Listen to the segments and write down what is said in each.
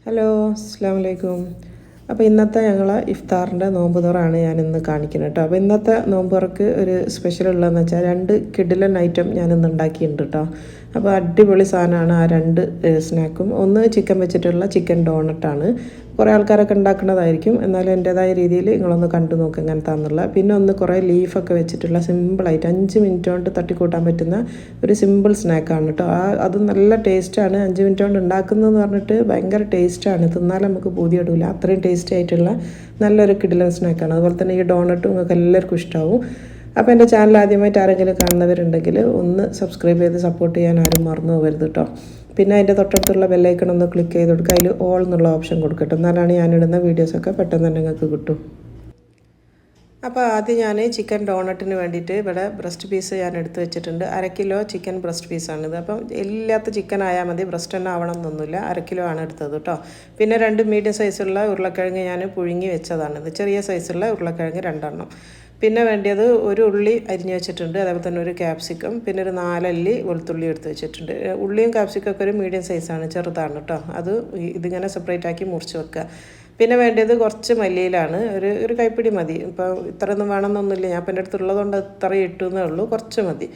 Hello, അസ്സലാമു അലൈക്കും. അപ്പോൾ ഇന്നത്തെ ഞങ്ങളെ ഇഫ്താറിൻ്റെ നോമ്പ് തുറയാണ് ഞാനിന്ന് കാണിക്കുന്നത് കേട്ടോ. അപ്പോൾ ഇന്നത്തെ നോമ്പ് തുറക്ക് ഒരു സ്പെഷ്യൽ ഉള്ളതെന്ന് വെച്ചാൽ 2 കിഡിലൻ ഐറ്റം ഞാനിന്ന് ഉണ്ടാക്കിയിട്ടുണ്ട് കേട്ടോ. അപ്പോൾ അടിപൊളി സാധനമാണ് ആ 2 സ്നാക്കും. ഒന്ന് ചിക്കൻ വെച്ചിട്ടുള്ള ചിക്കൻ ഡോണറ്റാണ്. കുറേ ആൾക്കാരൊക്കെ ഉണ്ടാക്കുന്നതായിരിക്കും, എന്നാലും എൻ്റേതായ രീതിയിൽ നിങ്ങളൊന്ന് കണ്ടു നോക്കുക എങ്ങനത്താന്നുള്ള. പിന്നെ ഒന്ന് കുറേ ലീഫൊക്കെ വെച്ചിട്ടുള്ള സിമ്പിളായിട്ട് 5 മിനിറ്റ് കൊണ്ട് തട്ടിക്കൂട്ടാൻ പറ്റുന്ന ഒരു സിമ്പിൾ സ്നാക്കാണ് കേട്ടോ. അത് നല്ല ടേസ്റ്റാണ്. 5 മിനിറ്റ് കൊണ്ട് ഉണ്ടാക്കുന്നതെന്ന് പറഞ്ഞിട്ട് ഭയങ്കര ടേസ്റ്റാണ്. തിന്നാൽ നമുക്ക് പൂതിയിടില്ല, അത്രയും ടേസ്റ്റി ആയിട്ടുള്ള നല്ലൊരു കിടിലൻ സ്നാക്കാണ്. അതുപോലെ തന്നെ ഈ ഡോണറ്റും നിങ്ങൾക്ക് എല്ലാവർക്കും ഇഷ്ടമാവും. അപ്പോൾ എൻ്റെ ചാനൽ ആദ്യമായിട്ട് ആരെങ്കിലും കാണുന്നവരുണ്ടെങ്കിൽ ഒന്ന് സബ്സ്ക്രൈബ് ചെയ്ത് സപ്പോർട്ട് ചെയ്യാൻ ആരും മറന്നു പോകരുത് കേട്ടോ. പിന്നെ അതിൻ്റെ തൊട്ടടുത്തുള്ള ബെല്ലൈക്കൺ ഒന്ന് ക്ലിക്ക് ചെയ്ത് കൊടുക്കുക, അതിൽ ഓൾ എന്നുള്ള ഓപ്ഷൻ കൊടുക്കട്ടെ, എന്നാലാണ് ഞാനിടുന്ന വീഡിയോസൊക്കെ പെട്ടെന്ന് തന്നെ നിങ്ങൾക്ക് കിട്ടും. അപ്പോൾ ആദ്യം ഞാൻ ചിക്കൻ ഡോണറ്റിന് വേണ്ടിയിട്ട് ഇവിടെ ബ്രസ്റ്റ് പീസ് ഞാൻ എടുത്ത് വെച്ചിട്ടുണ്ട്. 1/2 കിലോ ചിക്കൻ ബ്രസ്റ്റ് പീസാണിത്. അപ്പം എല്ലാത്ത ചിക്കൻ ആയാൽ മതി, ബ്രസ്റ്റ് തന്നെ ആവണം എന്നൊന്നുമില്ല. 1/2 കിലോ ആണ് എടുത്തത് കേട്ടോ. പിന്നെ 2 മീഡിയം സൈസുള്ള ഉരുളക്കിഴങ്ങ് ഞാൻ പുഴുങ്ങി വെച്ചതാണിത്. ചെറിയ സൈസുള്ള ഉരുളക്കിഴങ്ങ് 2 എണ്ണം. പിന്നെ വേണ്ടിയത് ഒരു ഉള്ളി അരിഞ്ഞ് വെച്ചിട്ടുണ്ട്, അതേപോലെ തന്നെ ഒരു ക്യാപ്സിക്കം, പിന്നെ ഒരു 4 അല്ലി വെളുത്തുള്ളി എടുത്ത് വെച്ചിട്ടുണ്ട്. ഉള്ളിയും ക്യാപ്സിക്കൊക്കെ ഒരു മീഡിയം സൈസാണ്, ചെറുതാണ് കേട്ടോ. അത് ഇതിങ്ങനെ സെപ്പറേറ്റ് ആക്കി മുറിച്ച് വെക്കുക. പിന്നെ വേണ്ടത് കുറച്ച് മല്ലിയിലാണ്, ഒരു കൈപ്പിടി മതി. ഇപ്പോൾ ഇത്രയൊന്നും വേണമെന്നൊന്നുമില്ല, ഞാൻ ഇപ്പം എൻ്റെ അടുത്തുള്ളതുകൊണ്ട് ഇത്രയും ഇട്ടുന്നേ ഉള്ളൂ, കുറച്ച് മതി.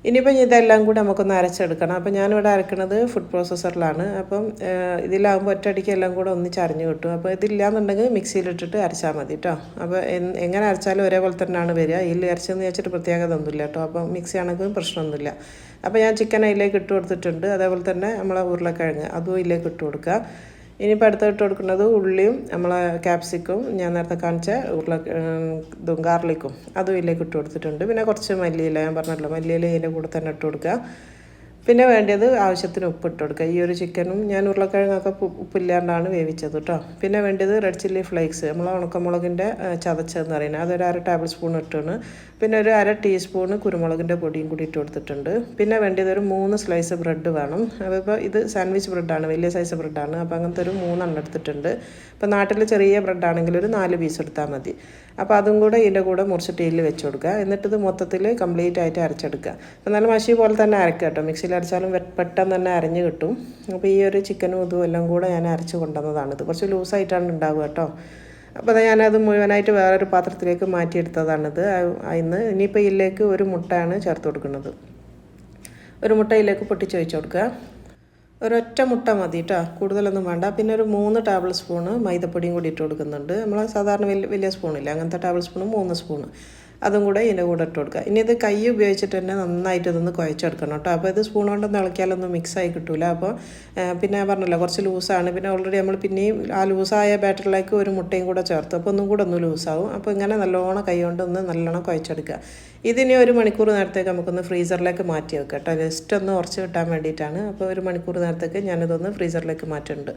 ഇനിയിപ്പം ഇതെല്ലാം കൂടി നമുക്കൊന്ന് അരച്ചെടുക്കണം. അപ്പം ഞാനിവിടെ അരക്കുന്നത് ഫുഡ് പ്രോസസ്സറിലാണ്. അപ്പം ഇതിലാകുമ്പോൾ ഒറ്റയടിക്ക് എല്ലാം കൂടെ ഒന്നിച്ച് അരഞ്ഞ് കിട്ടും. അപ്പോൾ ഇതില്ലാന്നുണ്ടെങ്കിൽ മിക്സിയിലിട്ടിട്ട് അരച്ചാൽ മതി കേട്ടോ. അപ്പോൾ എങ്ങനെ അരച്ചാലും ഒരേപോലെ തന്നെയാണ് വരിക. ഇതിൽ അരച്ചെന്ന് വെച്ചിട്ട് പ്രത്യേകത ഒന്നുമില്ല കേട്ടോ. അപ്പം മിക്സി ആണെങ്കിലും പ്രശ്നമൊന്നുമില്ല. അപ്പോൾ ഞാൻ ചിക്കൻ അതിലേക്ക് ഇട്ട് കൊടുത്തിട്ടുണ്ട്. അതേപോലെ തന്നെ നമ്മളെ ഉരുളക്കിഴങ്ങ് അതും ഇതിലേക്ക് ഇട്ട് കൊടുക്കുക. ഇനിയിപ്പോൾ അടുത്ത് ഇട്ട് കൊടുക്കുന്നത് ഉള്ളിയും നമ്മളെ ക്യാപ്സിക്കും ഞാൻ നേരത്തെ കാണിച്ച ഇതും ഗാർലിക്കും അതും ഇതിലേക്ക് ഇട്ട് കൊടുത്തിട്ടുണ്ട്. പിന്നെ കുറച്ച് മല്ലിയില, ഞാൻ പറഞ്ഞല്ലോ മല്ലിയില ഇതിൻ്റെ കൂടെ തന്നെ ഇട്ട് കൊടുക്കുക. പിന്നെ വേണ്ടത് ആവശ്യത്തിന് ഉപ്പ് ഇട്ട് കൊടുക്കുക. ഈ ഒരു ചിക്കനും ഞാൻ ഉരുളക്കിഴങ്ങൊക്കെ ഉപ്പില്ലാണ്ടാണ് വേവിച്ചത് കേട്ടോ. പിന്നെ വേണ്ടത് റെഡ് ചില്ലി ഫ്ലേക്സ്, നമ്മൾ ഉണക്കമുളകിൻ്റെ ചതച്ചതെന്ന് പറയുന്നത്, അതൊരു 1/2 ടേബിൾ സ്പൂൺ ഇട്ടാണ്. പിന്നെ ഒരു 1/2 ടീസ്പൂണ് കുരുമുളകിൻ്റെ പൊടിയും കൂടി ഇട്ട് കൊടുത്തിട്ടുണ്ട്. പിന്നെ വേണ്ടത് ഒരു 3 സ്ലൈസ് ബ്രെഡ് വേണം. അപ്പോൾ ഇത് സാൻഡ്വിച്ച് ബ്രെഡാണ്, വലിയ സൈസ് ബ്രെഡാണ്. അപ്പോൾ അങ്ങനത്തെ ഒരു 3 എണ്ണം എടുത്തിട്ടുണ്ട്. ഇപ്പോൾ നാട്ടിൽ ചെറിയ ബ്രെഡാണെങ്കിൽ ഒരു 4 പീസ് എടുത്താൽ മതി. അപ്പോൾ അതും കൂടെ ഇതിൻ്റെ കൂടെ മുറിച്ചിട്ട് ഇതിൽ വെച്ച് കൊടുക്കുക. എന്നിട്ടിത് മൊത്തത്തിൽ കംപ്ലീറ്റ് ആയിട്ട് അരച്ചെടുക്കുക. അപ്പോൾ നല്ല മഷി പോലെ തന്നെ അരക്കുക കേട്ടോ. മിക്സിയിൽ അരച്ചാലും പെട്ടെന്ന് തന്നെ അരഞ്ഞ് കിട്ടും. അപ്പോൾ ഈ ഒരു ചിക്കനും ഇതും എല്ലാം കൂടെ ഞാൻ അരച്ച് കൊണ്ടുവന്നതാണ്. ഇത് കുറച്ച് ലൂസായിട്ടാണ് ഉണ്ടാവുക കേട്ടോ. അപ്പോൾ ഞാനത് മുഴുവനായിട്ട് വേറൊരു പാത്രത്തിലേക്ക് മാറ്റിയെടുത്തതാണിത്. ഇനിയിപ്പോൾ ഇതിലേക്ക് ഒരു മുട്ടയാണ് ചേർത്ത് കൊടുക്കുന്നത്. ഒരു മുട്ട ഇതിലേക്ക് പൊട്ടിച്ച് വെച്ച് കൊടുക്കുക. ഒരൊറ്റ മുട്ട മതി കേട്ടോ, കൂടുതലൊന്നും വേണ്ട. പിന്നെ ഒരു 3 ടേബിൾ സ്പൂണ് മൈദപ്പൊടിയും കൂടി ഇട്ട് കൊടുക്കുന്നുണ്ട്. നമ്മൾ സാധാരണ വലിയ സ്പൂണില്ല, അങ്ങനത്തെ ടേബിൾ സ്പൂണ് 3 സ്പൂണ് അതും കൂടെ ഇതിൻ്റെ കൂടെ ഇട്ട് കൊടുക്കുക. ഇനി ഇത് കൈ ഉപയോഗിച്ചിട്ട് തന്നെ നന്നായിട്ട് ഇതൊന്ന് കുഴച്ചെടുക്കണം കേട്ടോ. അപ്പോൾ ഇത് സ്പൂൺ കൊണ്ടൊന്ന് ഇളക്കിയാലൊന്നും മിക്സായി കിട്ടില്ല. അപ്പോൾ പിന്നെ ഞാൻ പറഞ്ഞല്ലോ കുറച്ച് ലൂസാണ്. പിന്നെ ഓൾറെഡി നമ്മൾ പിന്നെയും ആ ലൂസായ ബാറ്ററിലേക്ക് ഒരു മുട്ടയും കൂടെ ചേർത്തു, അപ്പോൾ ഒന്നും കൂടെ ഒന്ന് ലൂസാവും. അപ്പോൾ ഇങ്ങനെ നല്ലോണം കൈ കൊണ്ട് ഒന്ന് നല്ലോണം കുഴച്ചെടുക്കുക. ഇതിനി 1 മണിക്കൂർ നേരത്തേക്ക് നമുക്കൊന്ന് ഫ്രീസറിലേക്ക് മാറ്റി വെക്കാം കേട്ടോ. ജസ്റ്റ് ഒന്ന് ഉറച്ച് കിട്ടാൻ വേണ്ടിയിട്ടാണ്. അപ്പോൾ 1 മണിക്കൂർ നേരത്തേക്ക് ഞാനിതൊന്ന് ഫ്രീസറിലേക്ക് മാറ്റുന്നുണ്ട്.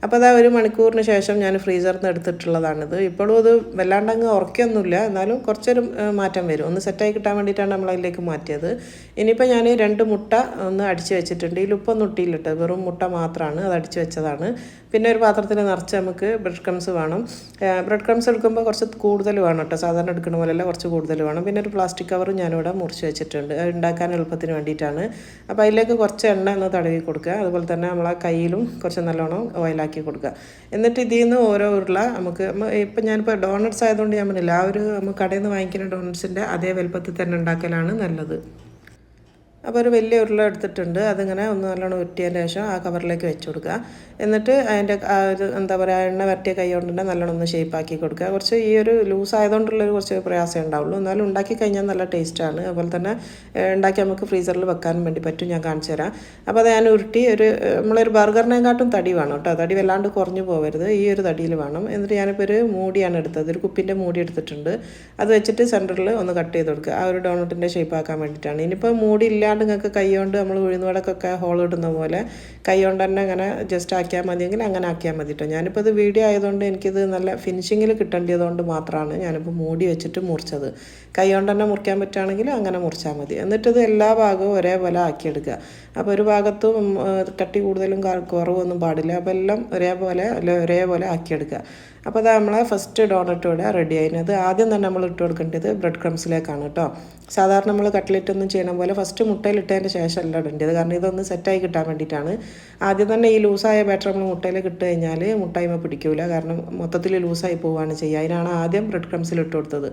അപ്പോൾ അതാ 1 മണിക്കൂറിന് ശേഷം ഞാൻ ഫ്രീസറിൽ നിന്ന് എടുത്തിട്ടുള്ളതാണിത്. ഇപ്പോഴും അത് വല്ലാണ്ടങ്ങ് ഉറക്കൊന്നുമില്ല, എന്നാലും കുറച്ചൊരു മാറ്റം വരും. ഒന്ന് സെറ്റായി കിട്ടാൻ വേണ്ടിയിട്ടാണ് നമ്മളതിലേക്ക് മാറ്റിയത്. ഇനിയിപ്പോൾ ഞാൻ 2 മുട്ട ഒന്ന് അടിച്ച് വെച്ചിട്ടുണ്ട്. ഇതിൽ ഉപ്പൊന്നും ഇട്ടിയിലിട്ട്, വെറും മുട്ട മാത്രമാണ്, അത് അടിച്ച് വെച്ചതാണ്. പിന്നെ ഒരു പാത്രത്തിൽ നിറച്ച് നമുക്ക് ബ്രെഡ് ക്രംസ് വേണം. ബ്രെഡ് ക്രംസ് എടുക്കുമ്പോൾ കുറച്ച് കൂടുതൽ വേണം കേട്ടോ, സാധാരണ എടുക്കുന്ന പോലെയല്ല, കുറച്ച് കൂടുതൽ വേണം. പിന്നെ ഒരു പ്ലാസ്റ്റിക് കവറും ഞാനിവിടെ മുറിച്ച് വെച്ചിട്ടുണ്ട്, അത് ഉണ്ടാക്കാൻ എളുപ്പത്തിന് വേണ്ടിയിട്ടാണ്. അപ്പോൾ അതിലേക്ക് കുറച്ച് എണ്ണ ഒന്ന് തടവി കൊടുക്കുക. അതുപോലെ തന്നെ നമ്മളെ കയ്യിലും കുറച്ച് നല്ലോണം ഓയിലാക്കി കൊടുക്കുക. എന്നിട്ട് ഇതിൽ നിന്ന് ഓരോ ഉരുള നമുക്ക് ഇപ്പം ഞാനിപ്പോൾ ഡോണറ്റ്സ് ആയതുകൊണ്ട് ഞാൻ പറഞ്ഞില്ല, ആ ഒരു നമുക്ക് കടയിൽ നിന്ന് വാങ്ങിക്കുന്ന ഡോണറ്റ്സിൻ്റെ അതേ വലുപ്പത്തിൽ തന്നെ ഉണ്ടാക്കലാണ് നല്ലത്. അപ്പോൾ ഒരു വലിയ ഉരുള എടുത്തിട്ടുണ്ട്, അതിങ്ങനെ ഒന്ന് നല്ലോണം ഉരുട്ടിയതിന് ശേഷം ആ കവറിലേക്ക് വെച്ച് കൊടുക്കുക. എന്നിട്ട് അതിൻ്റെ എന്താ പറയുക, എണ്ണ വരട്ടിയ കൈ കൊണ്ട് തന്നെ നല്ലോണം ഒന്ന് ഷേപ്പാക്കി കൊടുക്കുക. കുറച്ച് ഈ ഒരു ലൂസ് ആയതുകൊണ്ടുള്ളൊരു കുറച്ച് പ്രയാസം ഉണ്ടാവുള്ളൂ, എന്നാലും ഉണ്ടാക്കി കഴിഞ്ഞാൽ നല്ല ടേസ്റ്റാണ്. അതുപോലെ തന്നെ ഉണ്ടാക്കി നമുക്ക് ഫ്രീസറിൽ വെക്കാനും വേണ്ടി പറ്റും, ഞാൻ കാണിച്ചു തരാം. അപ്പോൾ അത് ഞാൻ ഉരുട്ടി നമ്മളൊരു ബർഗറിനെക്കാട്ടും തടി വേണം കേട്ടോ, തടി വല്ലാണ്ട് കുറഞ്ഞു പോകരുത്, ഈ ഒരു തടിയിൽ വേണം. എന്നിട്ട് ഞാനിപ്പോൾ ഒരു മൂടിയാണ് എടുത്തത്, ഒരു കുപ്പിൻ്റെ മൂടി എടുത്തിട്ടുണ്ട്. അത് വെച്ചിട്ട് സെൻറ്ററിൽ ഒന്ന് കട്ട് ചെയ്ത് കൊടുക്കുക, ആ ഒരു ഡോണറ്റിൻ്റെ ഷേപ്പ് ആക്കാൻ വേണ്ടിയിട്ടാണ്. ഇനിയിപ്പോൾ മൂടി ഇല്ലാണ്ട് നിങ്ങൾക്ക് കൈ കൊണ്ട് നമ്മൾ ഉഴുന്നുവടക്കൊക്കെ ഹോൾ ഇടുന്ന പോലെ കൈ കൊണ്ട് തന്നെ അങ്ങനെ ജസ്റ്റ് ആക്കിയാൽ മതിയെങ്കിൽ അങ്ങനെ ആക്കിയാൽ മതി കേട്ടോ. ഞാനിപ്പോൾ ഇത് വീഡിയോ ആയതുകൊണ്ട് എനിക്കിത് നല്ല ഫിനിഷിങ്ങിൽ കിട്ടേണ്ടതുകൊണ്ട് മാത്രമാണ് ഞാനിപ്പോൾ മൂടി വെച്ചിട്ട് മുറിച്ചത്. കൈ കൊണ്ട് തന്നെ മുറിക്കാൻ പറ്റുകയാണെങ്കിൽ അങ്ങനെ മുറിച്ചാൽ മതി. എന്നിട്ടിത് എല്ലാ ഭാഗവും ഒരേപോലെ ആക്കിയെടുക്കുക. അപ്പോൾ ഒരു ഭാഗത്തും കട്ടി കൂടുതലും കുറവൊന്നും പാടില്ല, അപ്പോൾ എല്ലാം ഒരേപോലെ ആക്കിയെടുക്കുക. അപ്പോൾ അത് നമ്മളെ ഫസ്റ്റ് ഡോണറ്റ് ഇവിടെ റെഡി ആയിരുന്നത്. ആദ്യം തന്നെ നമ്മൾ ഇട്ട് കൊടുക്കേണ്ടത് ബ്രെഡ് ക്രംസിലേക്കാണ് കേട്ടോ. സാധാരണ നമ്മൾ കട്ട്ലറ്റ് ഒന്നും ചെയ്യണ പോലെ ഫസ്റ്റ് മുട്ട മുട്ടയിലിട്ടതിൻ്റെ ശേഷമല്ല ഇടേണ്ടത്, കാരണം ഇതൊന്ന് സെറ്റായി കിട്ടാൻ വേണ്ടിയിട്ടാണ്. ആദ്യം തന്നെ ഈ ലൂസായ ബാറ്റർ നമ്മൾ മുട്ടയിൽ ഇട്ട് കഴിഞ്ഞാൽ മുട്ടായ്മ പിടിക്കില്ല, കാരണം മൊത്തത്തിൽ ലൂസായി പോവുകയാണ് ചെയ്യുക. അതിനാണ് ആദ്യം ബ്രെഡ് ക്രംസിൽ ഇട്ട് കൊടുത്തത്.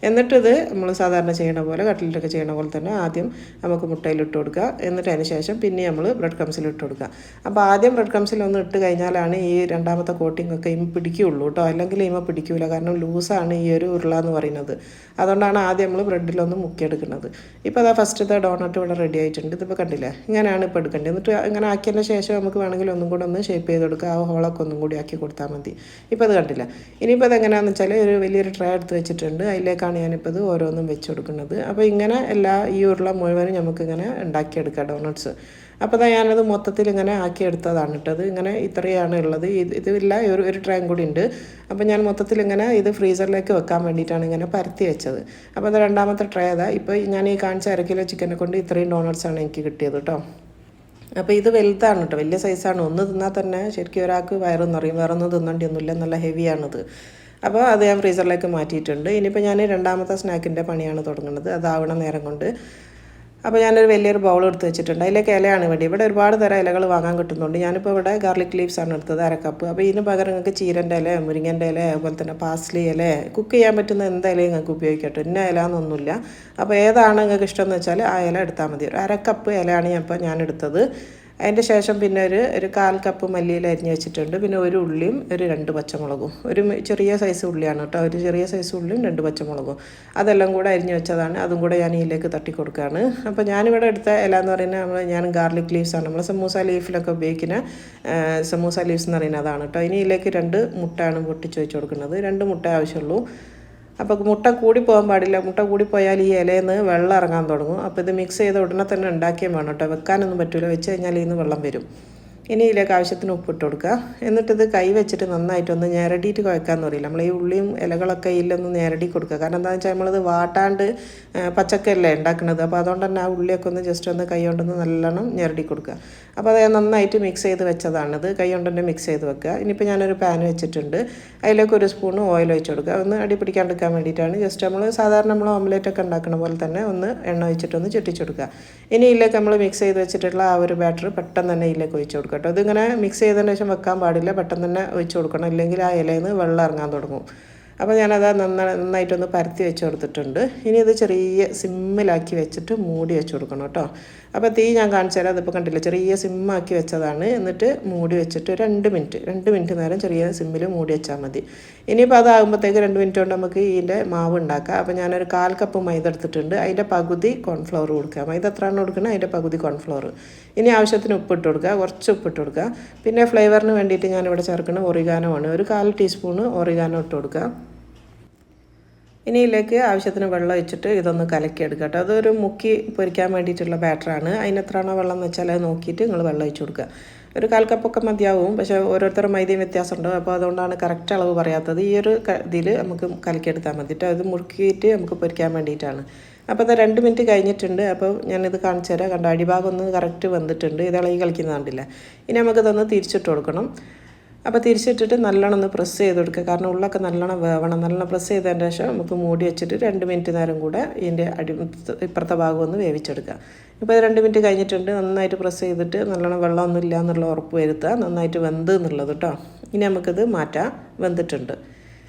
എന്നിട്ടിത് നമ്മൾ സാധാരണ ചെയ്യണ പോലെ, കട്ട്ലറ്റൊക്കെ ചെയ്യണ പോലെ തന്നെ ആദ്യം നമുക്ക് മുട്ടയിൽ ഇട്ട് കൊടുക്കുക. എന്നിട്ട് അതിന് ശേഷം പിന്നെ നമ്മൾ ബ്രെഡ് ക്രംസിൽ ഇട്ട് കൊടുക്കുക. അപ്പോൾ ആദ്യം ബ്രെഡ് ക്രംസിൽ ഒന്ന് ഇട്ട് കഴിഞ്ഞാലാണ് ഈ രണ്ടാമത്തെ കോട്ടിംഗ് ഒക്കെ ഇമ പിടിക്കുകയുള്ളൂ കേട്ടോ, അല്ലെങ്കിൽ ഇമ പിടിക്കില്ല, കാരണം ലൂസാണ് ഈ ഒരു ഉരുള എന്ന് പറയുന്നത്. അതുകൊണ്ടാണ് ആദ്യം നമ്മൾ ബ്രെഡിലൊന്ന് മുക്കിയെടുക്കുന്നത്. ഇപ്പോൾ അതാ ഫസ്റ്റത്തെ ഡോണറ്റ് ഇവിടെ റെഡി ആയിട്ടുണ്ട്. ഇതിപ്പോൾ കണ്ടില്ലേ, ഇങ്ങനെയാണ് ഇപ്പോൾ എടുക്കേണ്ടത്. എന്നിട്ട് ഇങ്ങനെ ആക്കിയതിന് ശേഷം നമുക്ക് വേണമെങ്കിൽ ഒന്നും കൂടെ ഒന്ന് ഷേപ്പ് ചെയ്ത് കൊടുക്കുക. ആ ഹോളൊക്കെ ഒന്നും കൂടി ആക്കി കൊടുത്താൽ മതി. ഇപ്പോൾ അത് കണ്ടില്ല. ഇനിയിപ്പോൾ അത് എങ്ങനെയാണെന്ന് വെച്ചാൽ ഒരു വലിയൊരു ട്രേ എടുത്ത് വെച്ചിട്ടുണ്ട്, അതിലേക്കാണ് ഞാനിപ്പോൾ ഇത് ഓരോന്നും വെച്ച് കൊടുക്കുന്നത്. അപ്പോൾ ഇങ്ങനെ ഈ ഉരുള മുഴുവനും നമുക്കിങ്ങനെ ഉണ്ടാക്കിയെടുക്കാം ഡോണറ്റ്സ്. അപ്പോൾ ഞാനത് മൊത്തത്തിൽ ഇങ്ങനെ ആക്കിയെടുത്തതാണ് കേട്ടത്. ഇങ്ങനെ ഇത്രയാണ് ഉള്ളത്. ഇതില്ല, ഒരു ട്രേയും കൂടി ഉണ്ട്. അപ്പോൾ ഞാൻ മൊത്തത്തിൽ ഇങ്ങനെ ഇത് ഫ്രീസറിലേക്ക് വെക്കാൻ വേണ്ടിയിട്ടാണ് ഇങ്ങനെ പരത്തി വെച്ചത്. അപ്പോൾ അത് രണ്ടാമത്തെ ട്രേ അതാ. ഇപ്പോൾ ഞാൻ ഈ കാണിച്ച 1 കിലോ ചിക്കനെ കൊണ്ട് ഇത്രയും ഡോണറ്റ്സാണ് എനിക്ക് കിട്ടിയത് കേട്ടോ. അപ്പോൾ ഇത് വലുതാണ് കേട്ടോ, വലിയ സൈസാണ്. ഒന്ന് തിന്നാൽ തന്നെ ശരിക്കും ഒരാൾക്ക് വയറെന്ന് പറയും, വേറെ ഒന്നും തിന്നേണ്ടിയൊന്നുമില്ല, നല്ല ഹെവിയാണിത്. അപ്പോൾ അത് ഞാൻ ഫ്രീസറിലേക്ക് മാറ്റിയിട്ടുണ്ട്. ഇനിയിപ്പോൾ ഞാൻ രണ്ടാമത്തെ സ്നാക്കിൻ്റെ പണിയാണ് തുടങ്ങുന്നത്, അതാവണ നേരം കൊണ്ട്. അപ്പോൾ ഞാനൊരു വലിയൊരു ബൗൾ എടുത്ത് വെച്ചിട്ടുണ്ട്. അതിലേക്ക് ഇലയാണ് വേണ്ടി. ഇവിടെ ഒരുപാട് തരം ഇലകൾ വാങ്ങാൻ കിട്ടുന്നുണ്ട്. ഞാനിപ്പോൾ ഇവിടെ ഗാർലിക് ലീവ്സ് ആണ് എടുത്തത്, 1 കപ്പ്. അപ്പോൾ ഇതിന് പകരം നിങ്ങൾക്ക് ചീരൻ്റെ ഇല, മുരിങ്ങൻ്റെ ഇല, അതുപോലെ തന്നെ പാസ്ലി ഇല, കുക്ക് ചെയ്യാൻ പറ്റുന്ന എന്തായാലും നിങ്ങൾക്ക് ഉപയോഗിക്കട്ടെ. ഇന്ന ഇല എന്നൊന്നുമില്ല. അപ്പോൾ ഏതാണ് നിങ്ങൾക്ക് ഇഷ്ടമെന്ന് വെച്ചാൽ ആ ഇല എടുത്താൽ മതി. 1 കപ്പ് ഇലയാണ് ഞാൻ എടുത്തത്. അതിൻ്റെ ശേഷം പിന്നെ ഒരു 1/4 കപ്പ് മല്ലിയില അരിഞ്ഞ് വെച്ചിട്ടുണ്ട്. പിന്നെ ഒരു ഉള്ളിയും 2 പച്ചമുളകും, ഒരു ചെറിയ സൈസ് ഉള്ളിയാണ് കേട്ടോ, ഒരു ചെറിയ സൈസ് ഉള്ളിയും 2 പച്ചമുളകും, അതെല്ലാം കൂടെ അരിഞ്ഞ് വെച്ചതാണ്. അതും കൂടെ ഞാൻ ഇതിലേക്ക് തട്ടി കൊടുക്കുകയാണ്. അപ്പോൾ ഞാനിവിടെ എടുത്ത ഇല എന്ന് പറയുന്നത് ഞാൻ ഗാർലിക് ലീവ്സാണ്, നമ്മൾ സമൂസ ലീഫിലൊക്കെ ഉപയോഗിക്കുന്ന സമൂസ ലീവ്സ് എന്ന് പറയുന്നത് അതാണ് കേട്ടോ. ഇനി ഇതിലേക്ക് 2 മുട്ടയാണ് പൊട്ടിച്ച് വെച്ച് കൊടുക്കുന്നത്. 2 മുട്ട ആവശ്യമുള്ളൂ. അപ്പോൾ മുട്ട കൂടി പോകാൻ പാടില്ല. മുട്ട കൂടി പോയാൽ ഈ ഇലയിൽ നിന്ന് വെള്ളം ഇറങ്ങാൻ തുടങ്ങും. അപ്പോൾ ഇത് മിക്സ് ചെയ്ത് ഉടനെ തന്നെ ഉണ്ടാക്കിയും വേണം കേട്ടോ, വെക്കാനൊന്നും പറ്റില്ല. വെച്ച് കഴിഞ്ഞാൽ ഇതിൽ നിന്ന് വെള്ളം വരും. ഇനി ഇതിലേക്ക് ആവശ്യത്തിന് ഉപ്പിട്ട് കൊടുക്കുക. എന്നിട്ടിത് കൈ വെച്ചിട്ട് നന്നായിട്ടൊന്ന് ഞെരടിയിട്ട് കുഴക്കാമെന്ന് പറയില്ല, നമ്മൾ ഈ ഉള്ളിയും ഇലകളൊക്കെ ഇതിലൊന്ന് ഞെരടി കൊടുക്കുക. കാരണം എന്താണെന്ന് വെച്ചാൽ നമ്മളത് വാട്ടാണ്ട് പച്ചക്കല്ലേ ഉണ്ടാക്കുന്നത്. അപ്പോൾ അതുകൊണ്ട് തന്നെ ആ ഉള്ളിയൊക്കെ ഒന്ന് ജസ്റ്റ് ഒന്ന് കൈ കൊണ്ടൊന്ന് നല്ലോണം ഞെരടി കൊടുക്കുക. അപ്പോൾ അത് നന്നായിട്ട് മിക്സ് ചെയ്ത് വെച്ചതാണിത്, കൈ കൊണ്ട് തന്നെ മിക്സ് ചെയ്ത് വെക്കുക. ഇനിയിപ്പോൾ ഞാനൊരു പാൻ വെച്ചിട്ടുണ്ട്, അതിലേക്ക് 1 സ്പൂൺ ഓയിൽ ഒഴിച്ച് കൊടുക്കുക. ഒന്ന് അടി പിടിക്കാണ്ടിരിക്കാൻ വേണ്ടിയിട്ടാണ്. ജസ്റ്റ് സാധാരണ നമ്മൾ ഓംലേറ്റൊക്കെ ഉണ്ടാക്കുന്ന പോലെ തന്നെ ഒന്ന് എണ്ണ ഒഴിച്ചിട്ടൊന്ന് ചുറ്റിച്ച് കൊടുക്കുക. ഇനി ഇതിലേക്ക് നമ്മൾ മിക്സ് ചെയ്ത് വെച്ചിട്ടുള്ള ആ ഒരു ബാറ്റർ പെട്ടെന്ന് തന്നെ ഇതിലേക്ക് ഒഴിച്ച് കൊടുക്കുക കേട്ടോ. ഇതിങ്ങനെ മിക്സ് ചെയ്തതിന് ശേഷം വെക്കാൻ പാടില്ല, പെട്ടെന്ന് തന്നെ ഒഴിച്ച് കൊടുക്കണം, ഇല്ലെങ്കിൽ ആ ഇലയിൽ നിന്ന് വെള്ളം ഇറങ്ങാൻ തുടങ്ങും. അപ്പോൾ ഞാനത് നന്നായിട്ടൊന്ന് പരത്തി വെച്ച് കൊടുത്തിട്ടുണ്ട്. ഇനി ഇത് ചെറിയ സിമ്മിലാക്കി വെച്ചിട്ട് മൂടി വെച്ച് കൊടുക്കണം കേട്ടോ. അപ്പോൾ തീ ഞാൻ കാണിച്ചു തരാം. അതിപ്പോൾ കണ്ടില്ല, ചെറിയ സിമ്മാക്കി വെച്ചതാണ്. എന്നിട്ട് മൂടി വെച്ചിട്ട് 2 മിനിറ്റ് നേരം ചെറിയ സിമ്മിൽ മൂടി വെച്ചാൽ മതി. ഇനിയിപ്പോൾ അതാകുമ്പോഴത്തേക്ക് 2 മിനിറ്റ് കൊണ്ട് നമുക്ക് ഇതിൻ്റെ മാവ് ഉണ്ടാക്കാം. അപ്പോൾ ഞാനൊരു 1/4 കപ്പ് മൈദ എടുത്തിട്ടുണ്ട്, അതിൻ്റെ പകുതി കോൺഫ്ലവർ കൊടുക്കുക. മൈദ എത്രയാണ് കൊടുക്കുന്നത് അതിൻ്റെ പകുതി കോൺഫ്ലവർ. ഇനി ആവശ്യത്തിന് ഉപ്പിട്ട് കൊടുക്കുക, കുറച്ച് ഉപ്പിട്ട് കൊടുക്കുക. പിന്നെ ഫ്ലേവറിന് വേണ്ടിയിട്ട് ഞാനിവിടെ ചേർക്കുന്നത് ഒറിഗാനോ ആണ്, ഒരു 1/4 ടീസ്പൂണ് ഒറിഗാനോ ഇട്ട് കൊടുക്കുക. ഇനി ഇതിലേക്ക് ആവശ്യത്തിന് വെള്ളം ഒഴിച്ചിട്ട് ഇതൊന്ന് കലക്കിയെടുക്കുക കേട്ടോ. അതൊരു മുക്കി പൊരിക്കാൻ വേണ്ടിയിട്ടുള്ള ബാറ്ററാണ്. അതിനെത്രയാണോ വെള്ളം എന്ന് വെച്ചാൽ അത് നോക്കിയിട്ട് നിങ്ങൾ വെള്ളം ഒഴിച്ച് കൊടുക്കുക. ഒരു 1/4 കപ്പൊക്കെ മതിയാവും, പക്ഷേ ഓരോരുത്തരുടെ മൈദയും വ്യത്യാസമുണ്ടോ, അപ്പോൾ അതുകൊണ്ടാണ് കറക്റ്റ് അളവ് പറയാത്തത്. ഈ ഒരു ഇതിൽ നമുക്ക് കലക്കിയെടുത്താൽ മതിയിട്ട്, അത് മുറുക്കിയിട്ട് നമുക്ക് പൊരിക്കാൻ വേണ്ടിയിട്ടാണ്. അപ്പോൾ അത് 2 മിനിറ്റ് കഴിഞ്ഞിട്ടുണ്ട്. അപ്പോൾ ഞാനിത് കാണിച്ചു തരാം. കണ്ട അടിഭാഗം ഒന്ന് കറക്റ്റ് വന്നിട്ടുണ്ട്, ഇത് ഇളകി കളിക്കുന്നത് കണ്ടില്ല. ഇനി നമുക്കിതൊന്ന് തിരിച്ചിട്ട് കൊടുക്കണം. അപ്പോൾ തിരിച്ചിട്ടിട്ട് നല്ലോണം ഒന്ന് പ്രസ് ചെയ്ത് കൊടുക്കുക, കാരണം ഉള്ളൊക്കെ നല്ലോണം വേവണം. നല്ലോണം പ്രസ് ചെയ്തതിന് ശേഷം നമുക്ക് മൂടി വെച്ചിട്ട് 2 മിനിറ്റ് നേരം കൂടെ ഇതിൻ്റെ ഇപ്പുറത്തെ ഭാഗം ഒന്ന് വേവിച്ചെടുക്കുക. ഇപ്പോൾ 2 മിനിറ്റ് കഴിഞ്ഞിട്ടുണ്ട്. നന്നായിട്ട് പ്രസ് ചെയ്തിട്ട് നല്ലോണം വെള്ളമൊന്നും ഇല്ല എന്നുള്ള ഉറപ്പ് വരുത്തുക, നന്നായിട്ട് വെന്ത് എന്നുള്ളത് കേട്ടോ. ഇനി നമുക്കിത് മാറ്റാം, വെന്തിട്ടുണ്ട്.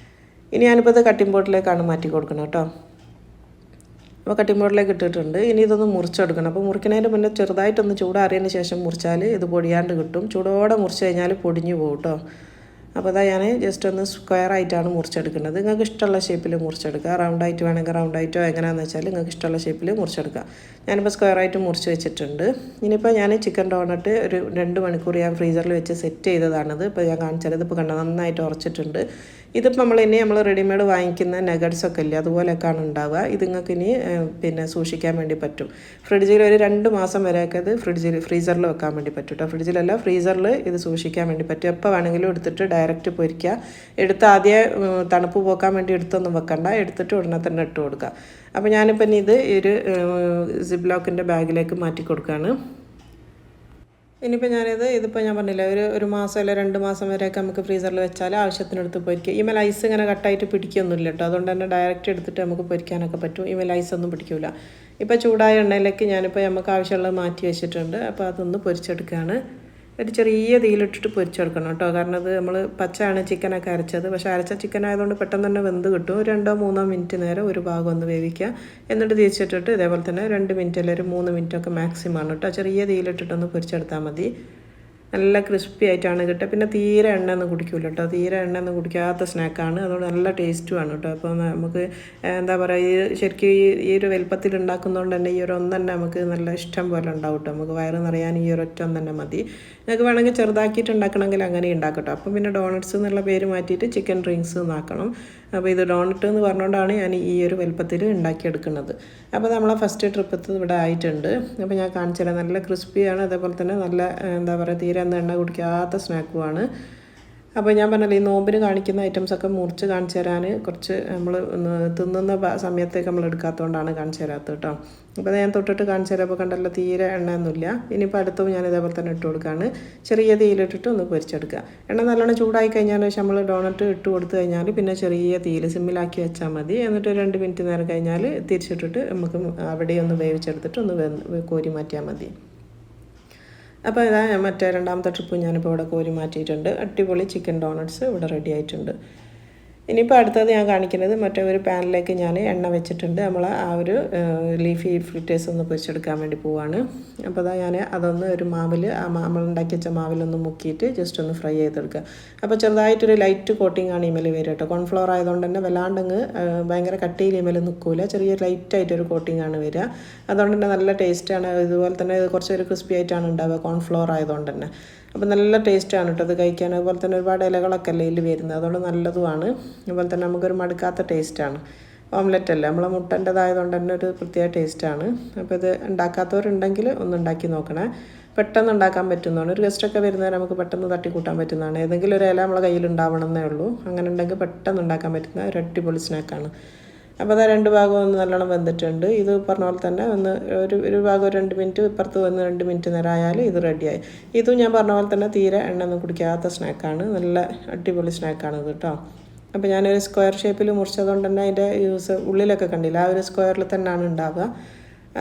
ഇനി ഞാനിപ്പോൾ ഇത് കട്ടിംഗ് ബോർഡിലേക്കാണ് മാറ്റി കൊടുക്കണം കേട്ടോ. അപ്പോൾ കട്ടിംഗ് ബോർഡിലേക്ക് ഇട്ടിട്ടുണ്ട്. ഇനി ഇതൊന്ന് മുറിച്ചെടുക്കണം. അപ്പോൾ മുറിക്കുന്നതിന് മുന്നേ ചെറുതായിട്ടൊന്ന് ചൂടാറിയതിന് ശേഷം മുറിച്ചാൽ ഇത് പൊടിയാണ്ട് കിട്ടും. ചൂടോടെ മുറിച്ച് കഴിഞ്ഞാൽ പൊടിഞ്ഞു പോകും കേട്ടോ. അപ്പോൾ അതാ ഞാൻ ജസ്റ്റ് ഒന്ന് സ്ക്വയറായിട്ടാണ് മുറിച്ചെടുക്കുന്നത്. നിങ്ങൾക്ക് ഇഷ്ടമുള്ള ഷേപ്പിൽ മുറിച്ചെടുക്കുക. റൗണ്ടായിട്ട് വേണമെങ്കിൽ റൗണ്ടായിട്ടോ എങ്ങനെയാണെന്ന് വെച്ചാൽ നിങ്ങൾക്ക് ഇഷ്ടമുള്ള ഷേപ്പിൽ മുറിച്ചെടുക്കുക. ഞാനിപ്പോൾ സ്ക്വയറായിട്ട് മുറിച്ച് വെച്ചിട്ടുണ്ട്. ഇനിയിപ്പോൾ ഞാൻ ചിക്കൻ ഡോണറ്റ് ഒരു 2 മണിക്കൂർ ഞാൻ ഫ്രീസറിൽ വെച്ച് സെറ്റ് ചെയ്തതാണിത്. ഇപ്പോൾ ഞാൻ കാണിച്ചാൽ ഇതിപ്പോൾ കണ്ട നന്നായിട്ട് ഉറച്ചിട്ടുണ്ട്. ഇതിപ്പോൾ നമ്മൾ റെഡിമെയ്ഡ് വാങ്ങിക്കുന്ന നഗറ്റ്സൊക്കെ ഇല്ലേ, അതുപോലെയൊക്കെയാണ് ഉണ്ടാവുക. ഇത് നിങ്ങൾക്ക് ഇനി പിന്നെ സൂക്ഷിക്കാൻ വേണ്ടി പറ്റും. ഫ്രിഡ്ജിൽ ഒരു 2 മാസം വരെയൊക്കെ ഇത് ഫ്രീസറിൽ വെക്കാൻ വേണ്ടി പറ്റും കേട്ടോ. ഫ്രിഡ്ജിലല്ല, ഫ്രീസറിൽ ഇത് സൂക്ഷിക്കാൻ വേണ്ടി പറ്റും. എപ്പോൾ വേണമെങ്കിലും എടുത്തിട്ട് ഡയറക്റ്റ് പൊരിക്കുക. എടുത്ത് ആദ്യം തണുപ്പ് പോക്കാൻ വേണ്ടി എടുത്തൊന്നും വെക്കണ്ട, എടുത്തിട്ട് ഉടനെ തന്നെ ഇട്ട് കൊടുക്കുക. അപ്പോൾ ഞാനിപ്പോൾ ഇത് ഒരു സിപ്പ് ലോക്കിൻ്റെ ബാഗിലേക്ക് മാറ്റി കൊടുക്കുകയാണ്. ഇനിയിപ്പോൾ ഇതിപ്പോൾ ഞാൻ പറഞ്ഞില്ല ഒരു മാസം അല്ല 2 മാസം വരെയൊക്കെ നമുക്ക് ഫ്രീസറിൽ വെച്ചാൽ ആവശ്യത്തിനെടുത്ത് പൊരിക്കുക. ഇമേൽ ഐസ് ഇങ്ങനെ കട്ടായിട്ട് പിടിക്കൊന്നുമില്ല കേട്ടോ. അതുകൊണ്ട് തന്നെ ഡയറക്റ്റ് എടുത്തിട്ട് നമുക്ക് പൊരിക്കാനൊക്കെ പറ്റും. ഇമേൽ ഐസൊന്നും പിടിക്കില്ല. ഇപ്പോൾ ചൂടായ എണ്ണയിലേക്ക് ഞാനിപ്പോൾ നമുക്ക് ആവശ്യമുള്ളത് മാറ്റി വെച്ചിട്ടുണ്ട്. അപ്പോൾ അതൊന്ന് പൊരിച്ചെടുക്കുകയാണ്. ഒരു ചെറിയ തീയിലിട്ടിട്ട് പൊരിച്ചെടുക്കണം കേട്ടോ. കാരണം അത് നമ്മൾ പച്ചയാണ് ചിക്കനൊക്കെ അരച്ചത്. പക്ഷേ അരച്ച ചിക്കൻ ആയതുകൊണ്ട് പെട്ടെന്ന് തന്നെ വെന്ത് കിട്ടും. 2-3 മിനിറ്റ് നേരം ഒരു ഭാഗം ഒന്ന് വേവിക്കുക. എന്നിട്ട് തിരിച്ചിട്ടിട്ട് ഇതേപോലെ തന്നെ 2 മിനിറ്റ് അല്ലെങ്കിൽ 3 മിനിറ്റൊക്കെ മാക്സിമം ആണ് കേട്ടോ. ചെറിയ തീയിലിട്ടിട്ടൊന്ന് പൊരിച്ചെടുത്താൽ മതി. നല്ല ക്രിസ്പി ആയിട്ടാണ് കിട്ടുക. പിന്നെ തീരെ എണ്ണയൊന്നും കുടിക്കില്ല കേട്ടോ. തീരെ എണ്ണയൊന്നും കുടിക്കാത്ത സ്നാക്കാണ്. അതുകൊണ്ട് നല്ല ടേസ്റ്റുമാണ് കേട്ടോ. അപ്പോൾ നമുക്ക് എന്താ പറയുക, ശരിക്കും ഈ ഒരു വലുപ്പത്തിൽ ഉണ്ടാക്കുന്നതുകൊണ്ട് തന്നെ ഈ ഒരു ഒന്ന് തന്നെ നമുക്ക് നല്ല ഇഷ്ടം പോലെ ഉണ്ടാവും കേട്ടോ. നമുക്ക് വയറ് നിറയാൻ ഈ ഒരു ഒറ്റ ഒന്ന് തന്നെ മതി. നിങ്ങൾക്ക് വേണമെങ്കിൽ ചെറുതാക്കിയിട്ട് ഉണ്ടാക്കണമെങ്കിൽ അങ്ങനെ ഉണ്ടാക്കും കേട്ടോ. അപ്പം പിന്നെ ഡോണറ്റ്സ് എന്നുള്ള പേര് മാറ്റിയിട്ട് ചിക്കൻ റിങ്സ് എന്നാക്കണം. അപ്പോൾ ഇത് ഡോണറ്റ് എന്ന് പറഞ്ഞുകൊണ്ടാണ് ഞാൻ ഈ ഒരു വലുപ്പത്തിൽ ഉണ്ടാക്കിയെടുക്കുന്നത്. അപ്പോൾ നമ്മളെ ഫസ്റ്റ് ട്രിപ്പ് ഇവിടെ ആയിട്ടുണ്ട്. അപ്പോൾ ഞാൻ കാണിച്ചു തരാം. നല്ല ക്രിസ്പിയാണ്. അതേപോലെ തന്നെ നല്ല എന്താ പറയുക, തീരെ എണ്ണ കുടിക്കാത്ത സ്നാക്കുമാണ്. അപ്പോൾ ഞാൻ പറഞ്ഞല്ലോ, ഈ നോമ്പിന് കാണിക്കുന്ന ഐറ്റംസൊക്കെ മുറിച്ച് കാണിച്ചു തരാൻ കുറച്ച് നമ്മൾ തിന്നുന്ന സമയത്തേക്ക് നമ്മൾ എടുക്കാത്തതുകൊണ്ടാണ് കാണിച്ചു തരാത്തത് കേട്ടോ. അപ്പോൾ ഞാൻ തൊട്ടിട്ട് കാണിച്ചു തരാം. അപ്പോൾ കണ്ടല്ലോ, തീരെ എണ്ണയൊന്നുമില്ല. ഇനിയിപ്പോൾ അടുത്തും ഞാൻ ഇതേപോലെ തന്നെ ഇട്ട് കൊടുക്കുകയാണ്. ചെറിയ തീയിലിട്ടിട്ട് ഒന്ന് പൊരിച്ചെടുക്കുക. എണ്ണ നല്ലോണം ചൂടായി കഴിഞ്ഞാൽ നമ്മൾ ഡോണറ്റ് ഇട്ട് കൊടുത്തു കഴിഞ്ഞാൽ പിന്നെ ചെറിയ തീയിൽ സിമ്മിലാക്കി വെച്ചാൽ മതി. എന്നിട്ട് 2 മിനിറ്റ് നേരം കഴിഞ്ഞാൽ തിരിച്ചിട്ടിട്ട് നമുക്ക് അവിടെ ഒന്ന് വേവിച്ചെടുത്തിട്ട് ഒന്ന് കോരി മാറ്റിയാൽ മതി. അപ്പോൾ ഇതാ മറ്റേ രണ്ടാമത്തെ ട്രിപ്പ് ഞാനിപ്പോൾ ഇവിടെ കോരി മാറ്റിയിട്ടുണ്ട്. അടിപൊളി ചിക്കൻ ഡോണറ്റ്സ് ഇവിടെ റെഡി ആയിട്ടുണ്ട്. ഇനിയിപ്പോൾ അടുത്തത് ഞാൻ കാണിക്കുന്നത് മറ്റേ ഒരു പാനിലേക്ക് ഞാൻ എണ്ണ വെച്ചിട്ടുണ്ട്. നമ്മൾ ആ ഒരു ലീഫി ഫ്രിറ്റേഴ്സ് ഒന്ന് പൊരിച്ചെടുക്കാൻ വേണ്ടി പോവാണ്. അപ്പോൾ അതാ ഞാൻ അതൊന്ന് ഒരു മാവിൽ നമ്മൾ ഉണ്ടാക്കി വെച്ച മാവിലൊന്ന് മുക്കിയിട്ട് ജസ്റ്റ് ഒന്ന് ഫ്രൈ ചെയ്തെടുക്കുക. അപ്പോൾ ചെറുതായിട്ടൊരു ലൈറ്റ് കോട്ടിംഗ് ആണ് ഇമേൽ വരിക കേട്ടോ. കോൺഫ്ലവർ ആയതുകൊണ്ട് തന്നെ വല്ലാണ്ടങ്ങ് ഭയങ്കര കട്ടിയിൽ ഇമേൽ നിൽക്കില്ല. ചെറിയ ലൈറ്റായിട്ടൊരു കോട്ടിംഗ് ആണ് വരിക. അതുകൊണ്ട് തന്നെ നല്ല ടേസ്റ്റാണ്. ഇതുപോലെ തന്നെ കുറച്ചൊരു ക്രിസ്പി ആയിട്ടാണ് ഉണ്ടാവുക, കോൺഫ്ലവർ ആയതുകൊണ്ട് തന്നെ. അപ്പോൾ നല്ല ടേസ്റ്റാണ് കേട്ടോ അത് കഴിക്കാൻ. അതുപോലെ തന്നെ ഒരുപാട് ഇലകളൊക്കെ അല്ലേ ഇതിൽ വരുന്നത്. അതുകൊണ്ട് നല്ലതുമാണ്. അതുപോലെ തന്നെ നമുക്കൊരു മടുക്കാത്ത ടേസ്റ്റാണ്. ഓംലെറ്റ് അല്ലേ, നമ്മളെ മുട്ടൻ്റെതായതുകൊണ്ട് തന്നെ ഒരു പ്രത്യേക ടേസ്റ്റാണ്. അപ്പോൾ ഇത് ഉണ്ടാക്കാത്തവരുണ്ടെങ്കിൽ ഒന്ന് ഉണ്ടാക്കി നോക്കണേ. പെട്ടെന്ന് ഉണ്ടാക്കാൻ പറ്റുന്നതാണ്. ഒരു ഗസ്റ്റൊക്കെ വരുന്നവരെ നമുക്ക് പെട്ടെന്ന് തട്ടിക്കൂട്ടാൻ പറ്റുന്നതാണ്. ഏതെങ്കിലും ഒരു ഇല നമ്മളെ കയ്യിൽ ഉണ്ടാവണമെന്നേ ഉള്ളൂ. അങ്ങനെ ഉണ്ടെങ്കിൽ പെട്ടെന്ന് ഉണ്ടാക്കാൻ പറ്റുന്ന ഒരു അടിപൊളി സ്നാക്കാണ്. അപ്പോൾ അതാ 2 ഭാഗവും ഒന്ന് നല്ലോണം വെന്തിട്ടുണ്ട്. ഇത് പറഞ്ഞ പോലെ തന്നെ ഒന്ന് ഒരു ഭാഗം 2 മിനിറ്റ് ഇപ്പുറത്ത് വന്ന് 2 മിനിറ്റ് നേരം ആയാലും ഇത് റെഡിയായി. ഇതും ഞാൻ പറഞ്ഞ പോലെ തന്നെ തീരെ എണ്ണയൊന്നും കുടിക്കാത്ത സ്നാക്കാണ്. നല്ല അടിപൊളി സ്നാക്കാണ് ഇത് കേട്ടോ. അപ്പോൾ ഞാനൊരു സ്ക്വയർ ഷേപ്പിൽ മുറിച്ചതുകൊണ്ട് തന്നെ അതിൻ്റെ ഉള്ളിലൊക്കെ കണ്ടില്ല, ആ ഒരു സ്ക്വയറിൽ തന്നെയാണ് ഉണ്ടാവുക.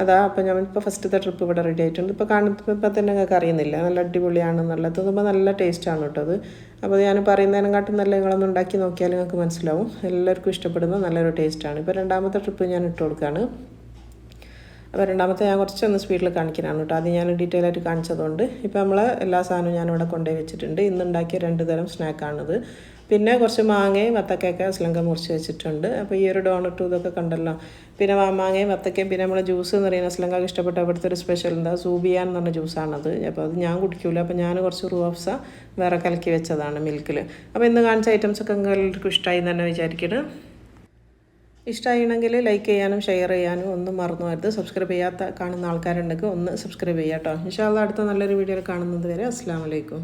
അതാ അപ്പോൾ ഞാനിപ്പോൾ ഫസ്റ്റത്തെ ട്രിപ്പ് ഇവിടെ റെഡി ആയിട്ടുണ്ട്. ഇപ്പോൾ കാണുമ്പോൾ തന്നെ നിങ്ങൾക്ക് അറിയുന്നില്ല നല്ല അടിപൊളിയാണെന്നുള്ളത്. തിന്നുമ്പോൾ നല്ല ടേസ്റ്റാണ് കേട്ടോ അത്. അപ്പോൾ ഞാൻ പറയുന്നതിനെക്കാട്ടും നല്ല നിങ്ങളൊന്ന് ഉണ്ടാക്കി നോക്കിയാൽ നിങ്ങൾക്ക് മനസ്സിലാവും. എല്ലാവർക്കും ഇഷ്ടപ്പെടുന്ന നല്ലൊരു ടേസ്റ്റാണ്. ഇപ്പോൾ രണ്ടാമത്തെ ട്രിപ്പ് ഞാൻ ഇട്ട് കൊടുക്കുകയാണ്. അപ്പോൾ രണ്ടാമത്തെ ഞാൻ കുറച്ചൊന്ന് സ്പീഡിൽ കാണിക്കാനാണ് കേട്ടോ. അത് ഞാൻ ഡീറ്റെയിൽ ആയിട്ട് കാണിച്ചതുകൊണ്ട് ഇപ്പോൾ നമ്മൾ എല്ലാ സാധനവും ഞാനിവിടെ കൊണ്ടുപോയി വെച്ചിട്ടുണ്ട്. ഇന്നുണ്ടാക്കിയ 2 തരം സ്നാക്കാണിത്. പിന്നെ കുറച്ച് മാങ്ങയും വത്തക്കയൊക്കെ സ്ലങ്ക മുറിച്ച് വെച്ചിട്ടുണ്ട്. അപ്പോൾ ഈ ഒരു ഡോണറ്റും ഇതൊക്കെ കണ്ടല്ലോ. പിന്നെ മാങ്ങയും വത്തക്കയും പിന്നെ നമ്മൾ ജ്യൂസ് എന്ന് പറയുന്ന സ്ലങ്കക്ക് ഇഷ്ടപ്പെട്ട ഇവിടുത്തെ ഒരു സ്പെഷ്യൽ എന്താ സൂബിയാൻ എന്ന് പറഞ്ഞ ജ്യൂസാണത്. അപ്പോൾ അത് ഞാൻ കുടിക്കില്ല. അപ്പോൾ ഞാൻ കുറച്ച് റൂഅഫ്സ വേറെ കലക്കി വെച്ചതാണ് മിൽക്കിൽ. അപ്പോൾ ഇന്ന് കാണിച്ച ഐറ്റംസൊക്കെ എല്ലാവർക്കും ഇഷ്ടമായി എന്ന് തന്നെ വിചാരിക്കണം. ഇഷ്ടമായിരുന്നെങ്കിൽ ലൈക്ക് ചെയ്യാനും ഷെയർ ചെയ്യാനും ഒന്നും മറന്നു വരുത്. സബ്സ്ക്രൈബ് ചെയ്യാത്ത കാണുന്ന ആൾക്കാരുണ്ടെങ്കിൽ ഒന്ന് സബ്സ്ക്രൈബ് ചെയ്യാം കേട്ടോ. ഇൻഷാ അല്ലാഹ് അടുത്ത നല്ലൊരു വീഡിയോയിൽ കാണുന്നത് വരെ അസ്സലാമു അലൈക്കും.